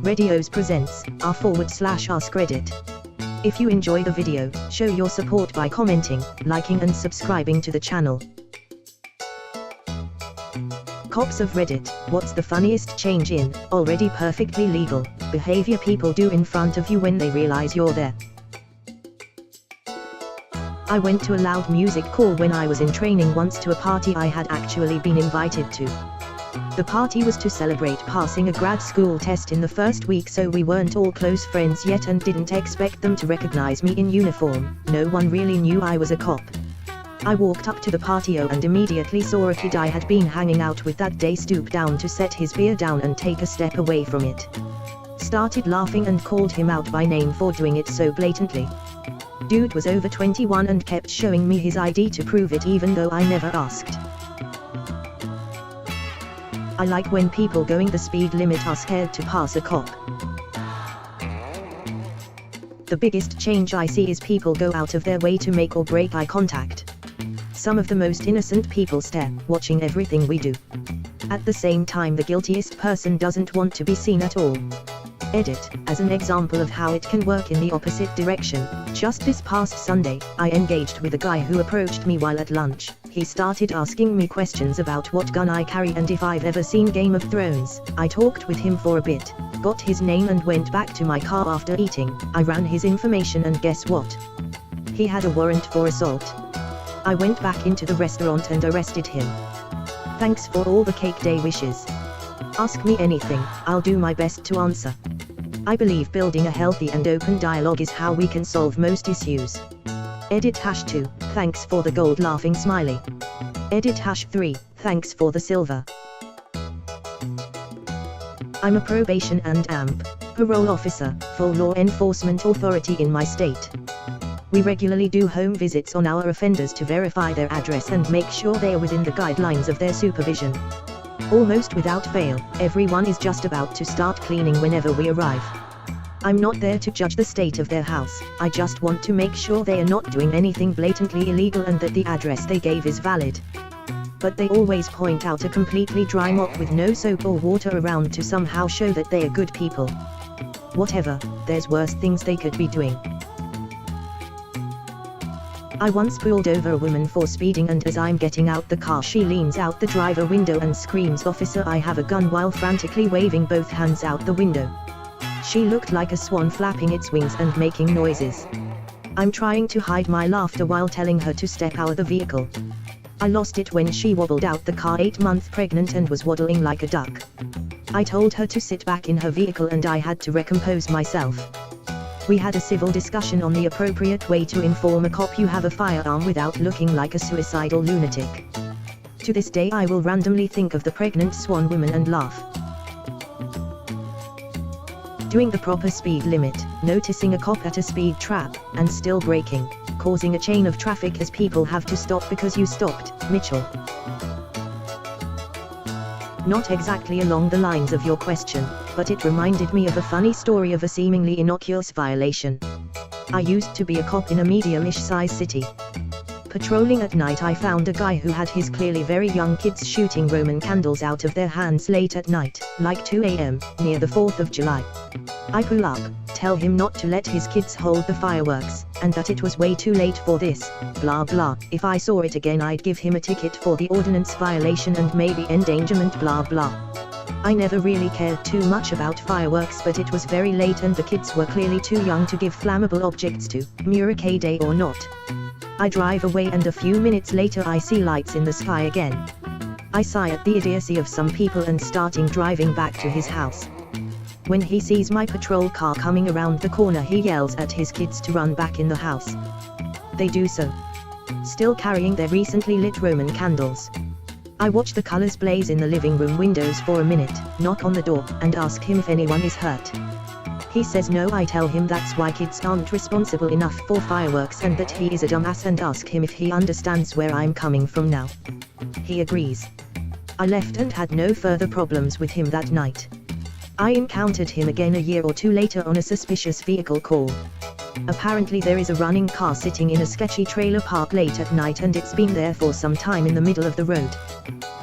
Reddeos presents r/AskReddit. If you enjoy the video, show your support by commenting, liking and subscribing to the channel. Cops of Reddit, what's the funniest change in, already perfectly legal, behavior people do in front of you when they realize you're there? I went to a loud music call when I was in training once to a party I had actually been invited to. The party was to celebrate passing a grad school test in the first week, so we weren't all close friends yet and didn't expect them to recognize me in uniform. No one really knew I was a cop. I walked up to the patio and immediately saw a kid I had been hanging out with that day stoop down to set his beer down and take a step away from it. Started laughing and called him out by name for doing it so blatantly. Dude was over 21 and kept showing me his ID to prove it even though I never asked. I like when people going the speed limit are scared to pass a cop. The biggest change I see is people go out of their way to make or break eye contact. Some of the most innocent people stare, watching everything we do. At the same time, the guiltiest person doesn't want to be seen at all. Edit, as an example of how it can work in the opposite direction, just this past Sunday, I engaged with a guy who approached me while at lunch. He started asking me questions about what gun I carry and if I've ever seen Game of Thrones. I talked with him for a bit, got his name and went back to my car after eating. I ran his information and guess what? He had a warrant for assault. I went back into the restaurant and arrested him. Thanks for all the cake day wishes. Ask me anything, I'll do my best to answer. I believe building a healthy and open dialogue is how we can solve most issues. Edit #2, thanks for the gold laughing smiley. Edit #3, thanks for the silver. I'm a probation and AMP, parole officer, for law enforcement authority in my state. We regularly do home visits on our offenders to verify their address and make sure they are within the guidelines of their supervision. Almost without fail, everyone is just about to start cleaning whenever we arrive. I'm not there to judge the state of their house, I just want to make sure they are not doing anything blatantly illegal and that the address they gave is valid. But they always point out a completely dry mop with no soap or water around to somehow show that they are good people. Whatever, there's worse things they could be doing. I once pulled over a woman for speeding and as I'm getting out the car she leans out the driver window and screams, "Officer, I have a gun," while frantically waving both hands out the window. She looked like a swan flapping its wings and making noises. I'm trying to hide my laughter while telling her to step out of the vehicle. I lost it when she wobbled out the car 8 months pregnant and was waddling like a duck. I told her to sit back in her vehicle and I had to recompose myself. We had a civil discussion on the appropriate way to inform a cop you have a firearm without looking like a suicidal lunatic. To this day I will randomly think of the pregnant swan woman and laugh. Doing the proper speed limit, noticing a cop at a speed trap, and still braking, causing a chain of traffic as people have to stop because you stopped, Mitchell. Not exactly along the lines of your question, but it reminded me of a funny story of a seemingly innocuous violation. I used to be a cop in a medium-ish size city. Patrolling at night I found a guy who had his clearly very young kids shooting Roman candles out of their hands late at night, like 2 a.m., near the 4th of July. I pull up, tell him not to let his kids hold the fireworks, and that it was way too late for this, blah blah. If I saw it again I'd give him a ticket for the ordinance violation and maybe endangerment, blah blah. I never really cared too much about fireworks, but it was very late and the kids were clearly too young to give flammable objects to, Murray Day or not. I drive away and a few minutes later I see lights in the sky again. I sigh at the idiocy of some people and starting driving back to his house. When he sees my patrol car coming around the corner he yells at his kids to run back in the house. They do so. Still carrying their recently lit Roman candles. I watch the colors blaze in the living room windows for a minute, knock on the door, and ask him if anyone is hurt. He says no. I tell him that's why kids aren't responsible enough for fireworks and that he is a dumbass and ask him if he understands where I'm coming from now. He agrees. I left and had no further problems with him that night. I encountered him again a year or two later on a suspicious vehicle call. Apparently there is a running car sitting in a sketchy trailer park late at night and it's been there for some time in the middle of the road.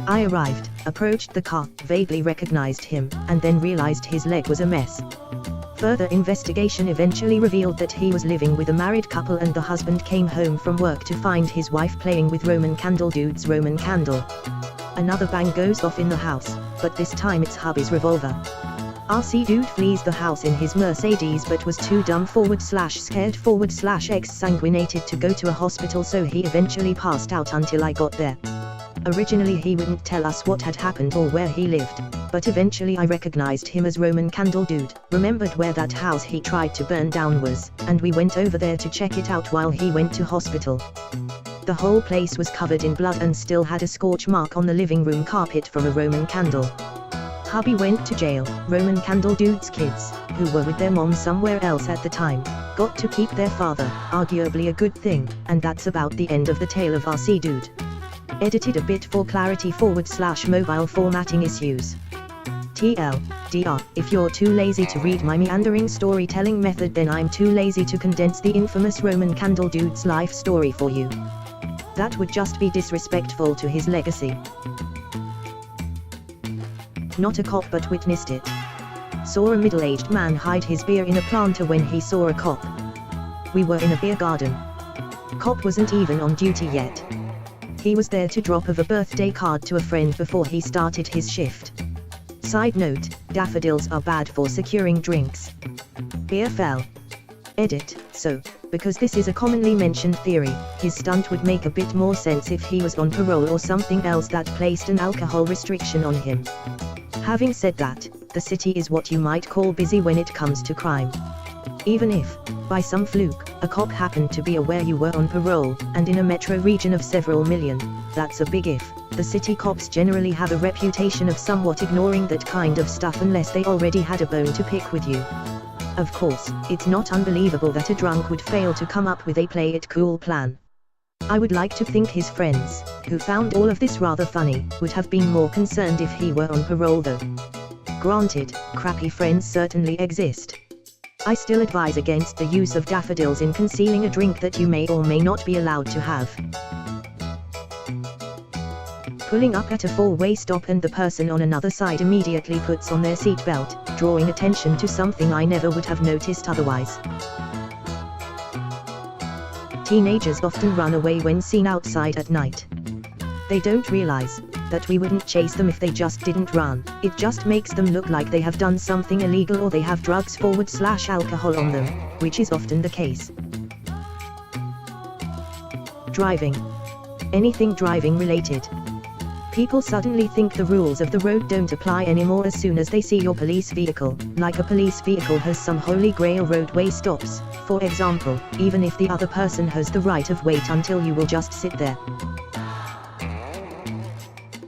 I arrived, approached the car, vaguely recognized him, and then realized his leg was a mess. Further investigation eventually revealed that he was living with a married couple and the husband came home from work to find his wife playing with Roman candle dude's Roman candle. Another bang goes off in the house, but this time it's hubby's revolver. RC dude flees the house in his Mercedes but was too dumb /scared /exsanguinated to go to a hospital, so he eventually passed out until I got there. Originally he wouldn't tell us what had happened or where he lived, but eventually I recognized him as Roman candle dude, remembered where that house he tried to burn down was, and we went over there to check it out while he went to hospital. The whole place was covered in blood and still had a scorch mark on the living room carpet from a Roman candle. Hubby went to jail. Roman candle dude's kids, who were with their mom somewhere else at the time, got to keep their father, arguably a good thing, and that's about the end of the tale of RC dude. Edited a bit for clarity /mobile formatting issues. TLDR, if you're too lazy to read my meandering storytelling method, then I'm too lazy to condense the infamous Roman candle dude's life story for you. That would just be disrespectful to his legacy. Not a cop but witnessed it. Saw a middle-aged man hide his beer in a planter when he saw a cop. We were in a beer garden. Cop wasn't even on duty yet. He was there to drop off a birthday card to a friend before he started his shift. Side note, daffodils are bad for securing drinks. Beer fell. Edit, so, because this is a commonly mentioned theory, his stunt would make a bit more sense if he was on parole or something else that placed an alcohol restriction on him. Having said that, the city is what you might call busy when it comes to crime. Even if, by some fluke, a cop happened to be aware you were on parole, and in a metro region of several million, that's a big if, the city cops generally have a reputation of somewhat ignoring that kind of stuff unless they already had a bone to pick with you. Of course, it's not unbelievable that a drunk would fail to come up with a play it cool plan. I would like to think his friends, who found all of this rather funny, would have been more concerned if he were on parole though. Granted, crappy friends certainly exist. I still advise against the use of daffodils in concealing a drink that you may or may not be allowed to have. Pulling up at a four-way stop and the person on another side immediately puts on their seatbelt, drawing attention to something I never would have noticed otherwise. Teenagers often run away when seen outside at night. They don't realize that we wouldn't chase them if they just didn't run. It just makes them look like they have done something illegal or they have drugs / alcohol on them, which is often the case. Driving. Anything driving related. People suddenly think the rules of the road don't apply anymore as soon as they see your police vehicle, like a police vehicle has some holy grail roadway stops, for example, even if the other person has the right of wait until you will just sit there.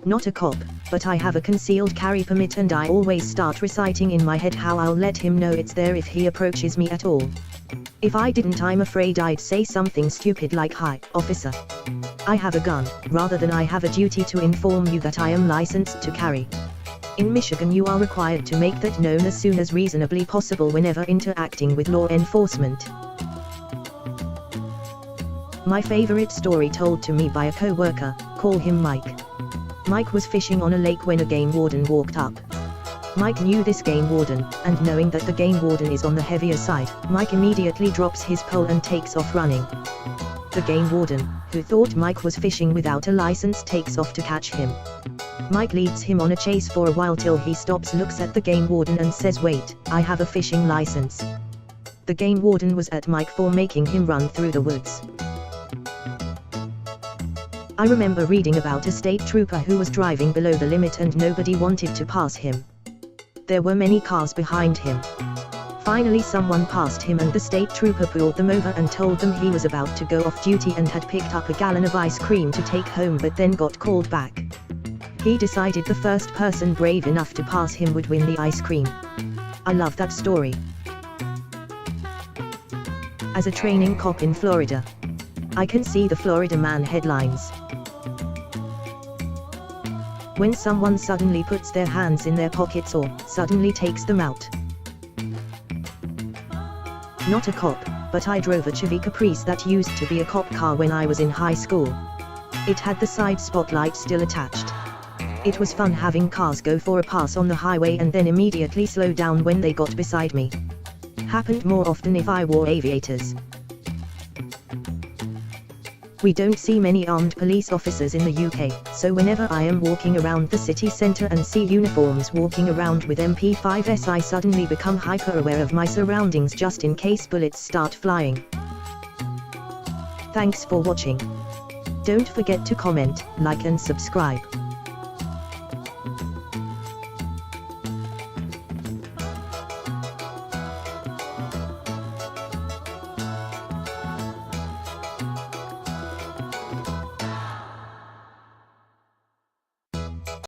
Not a cop, but I have a concealed carry permit and I always start reciting in my head how I'll let him know it's there if he approaches me at all. If I didn't, I'm afraid I'd say something stupid like, "Hi, officer. I have a gun," rather than "I have a duty to inform you that I am licensed to carry." In Michigan you are required to make that known as soon as reasonably possible whenever interacting with law enforcement. My favorite story told to me by a co-worker, call him Mike. Mike was fishing on a lake when a game warden walked up. Mike knew this game warden, and knowing that the game warden is on the heavier side, Mike immediately drops his pole and takes off running. The game warden, who thought Mike was fishing without a license, takes off to catch him. Mike leads him on a chase for a while till he stops, looks at the game warden and says, "Wait, I have a fishing license." The game warden was at Mike for making him run through the woods. I remember reading about a state trooper who was driving below the limit and nobody wanted to pass him. There were many cars behind him. Finally someone passed him and the state trooper pulled them over and told them he was about to go off duty and had picked up a gallon of ice cream to take home but then got called back. He decided the first person brave enough to pass him would win the ice cream. I love that story. As a training cop in Florida, I can see the Florida Man headlines. When someone suddenly puts their hands in their pockets or suddenly takes them out. Not a cop, but I drove a Chevy Caprice that used to be a cop car when I was in high school. It had the side spotlight still attached. It was fun having cars go for a pass on the highway and then immediately slow down when they got beside me. Happened more often if I wore aviators. We don't see many armed police officers in the UK, so whenever I am walking around the city centre and see uniforms walking around with MP5s, I suddenly become hyper-aware of my surroundings just in case bullets start flying. Thanks for watching. Don't forget to comment, like and subscribe.